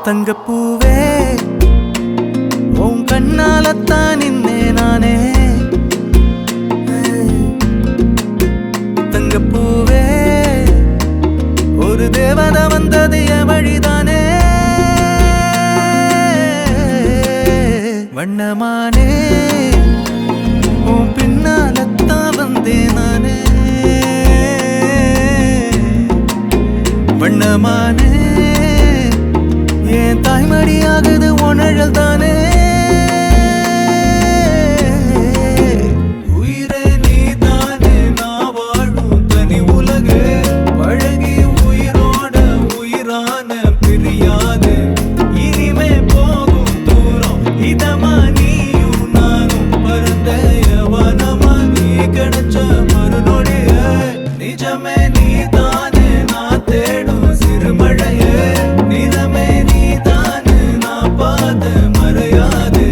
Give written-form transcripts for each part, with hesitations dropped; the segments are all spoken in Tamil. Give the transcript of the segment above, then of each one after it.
தங்கப்பூவே உன் கண்ணாலத்தான் நின்னே நானே. தங்கப்பூவே ஒரு தேவதை வந்தது என் வழிதானே. வண்ணமானே உன் பின்னாலத்தான் வந்தேன் நானே. வண்ணமானே என் தாய்மடியாகுது உணழல் தானே. உயிரே நீ தானே நான் வாழும் தனி உலகு. பழகி உயிரோட உயிரான பிரியாது. இனிமே போகும் தூரம் இதமா நீயும் நானும் பரந்த யவனமா. நீ கிடைச்ச மறுநொடிய நிஜமே நீ தானே நான் தேடும் சிறுமழையே. நிறமே நீ தானே நான் பார்த்த மறையாது.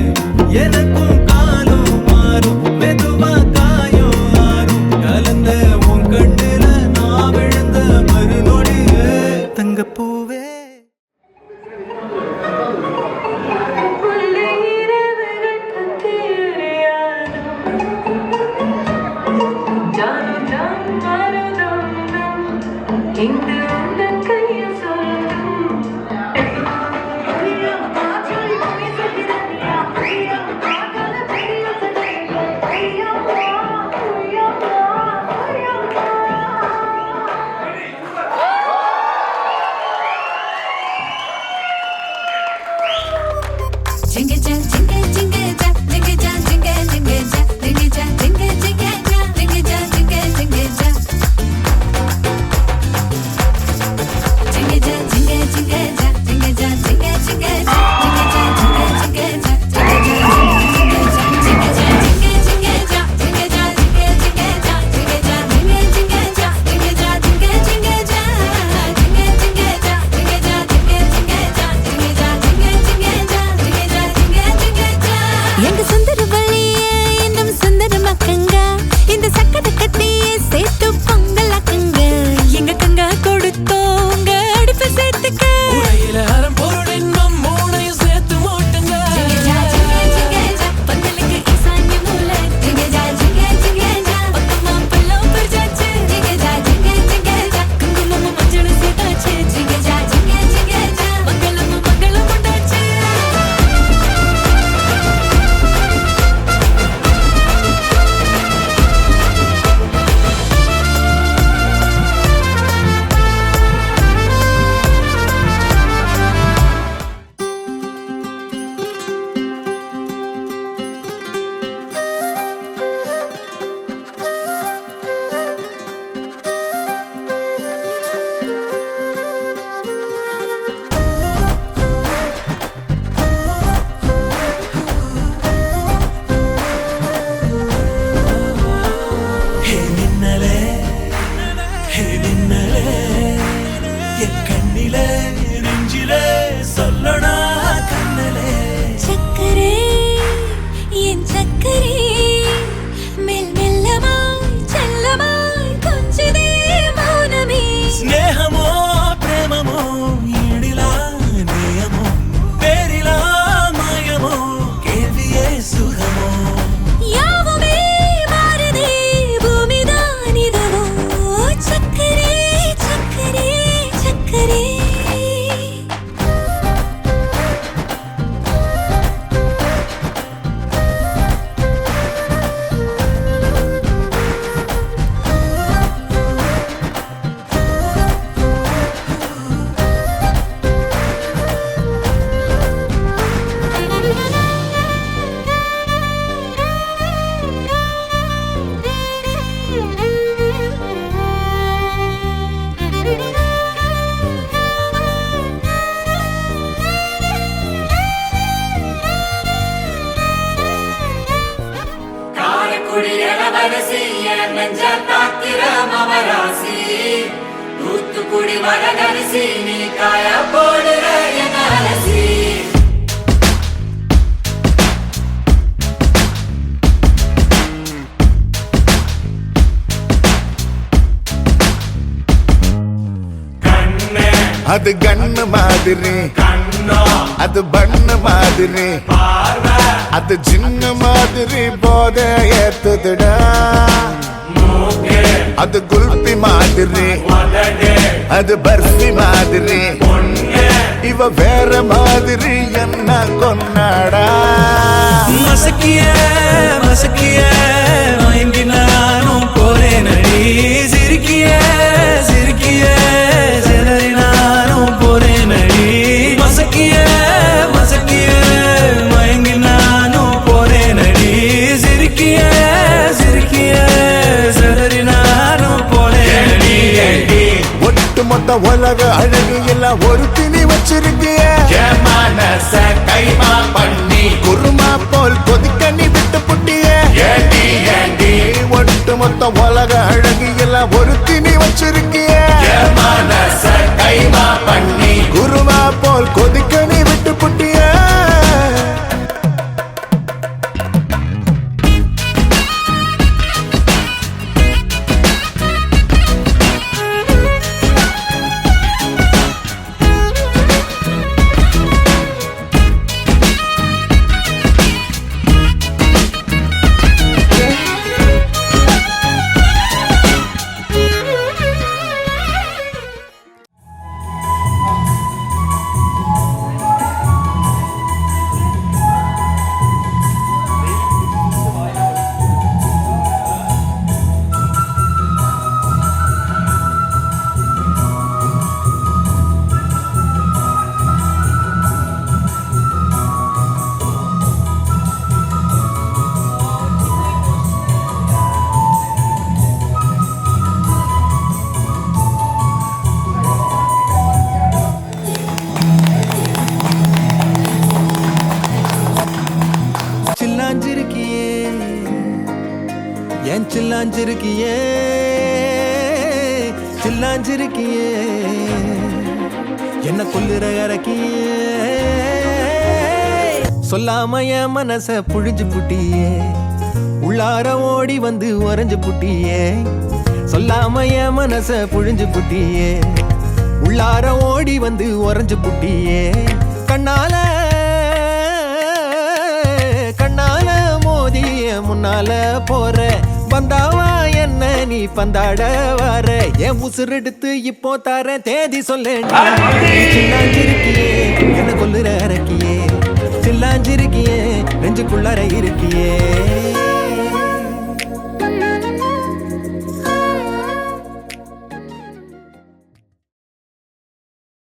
எனக்கும் காலம் மாறும் மெதுவா காயம் ஆறும். கலந்த உன் கண்ணுல நான் விழுந்த மறுநொடியே. தங்கப்பூவே தூத்துக்குடி வரகரிசி நீ காய போடுற என் அலசி. அது கண்ணு மாதிரி, அது பண்ணு மாதிரி, அது சின்ன மாதிரி போத ஏத்துதுடா. அது குல்பி மாதிரி, அது பர்ஃபி மாதிரி, இவ வேற மாதிரி என்ன கொண்டாடா. மசக்கிய மசக்கிய மயங்கி நானும் போறேனடி. சிரிக்கிய சிரிக்கிய சிலரி நானும் போறேனடி. மசக்கிய மசக்கிய மயங்கி நானும் போறேனடி. சிரிக்கிய சிரிக்கிய சிலரி நானும் போறேனடி. ஒட்டு மொத்த உலக அழகு எல்லாம் ஒரு திணி வச்சிருக்கிய. மனச கைமா பண்ணி குருமா போல் கொதிக்க நீ விட்டு புட்டிய. ஒட்டு மொத்த உலக அழகு எல்லாம் ஒரு திணி வச்சிருக்கிய. மனச கைமா பண்ணி குருமா போல் கொதிக்க நீ விட்டு புட்டிய. சில்லாஞ்சிருக்கியே என் சில்லாஞ்சிருக்கியே சில்லாஞ்சிருக்கியே என்ன கொல்லுற இறக்கியே. சொல்லாம என் மனச புழிஞ்சு புட்டியே. உள்ளார ஓடி வந்து உறைஞ்சு புட்டியே. சொல்லாம என் மனச புழிஞ்சு புட்டியே. உள்ளார ஓடி வந்து உறைஞ்சு புட்டியே. கண்ணால கண்ணால மோதிய முன்னால போற வந்தாவா என்ன நீ பந்தாட வர. என் உசுரெடுத்து இப்போ தர தேதி சொல்லேன். சில்லாஞ்சிருக்கியே என்ன கொல்லுற இறக்கியே. சில்லாஞ்சிருக்கியே நெஞ்சுக்குள்ளார இருக்கியே.